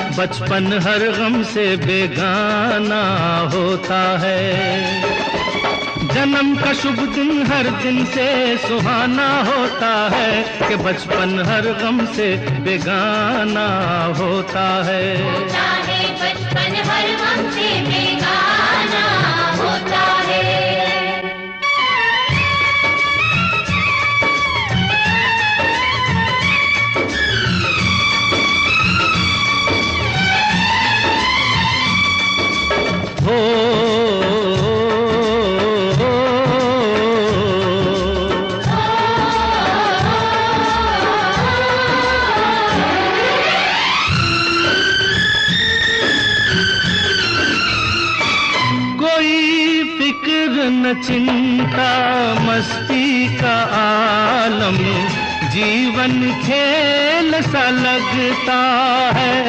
बचपन हर गम से बेगाना होता है। जन्म का शुभ दिन हर दिन से सुहाना होता है कि बचपन हर गम से बेगाना होता है। बचपन हर गम से बेगाना होता है। न चिंता मस्ती का आलम, जीवन खेल सा लगता है।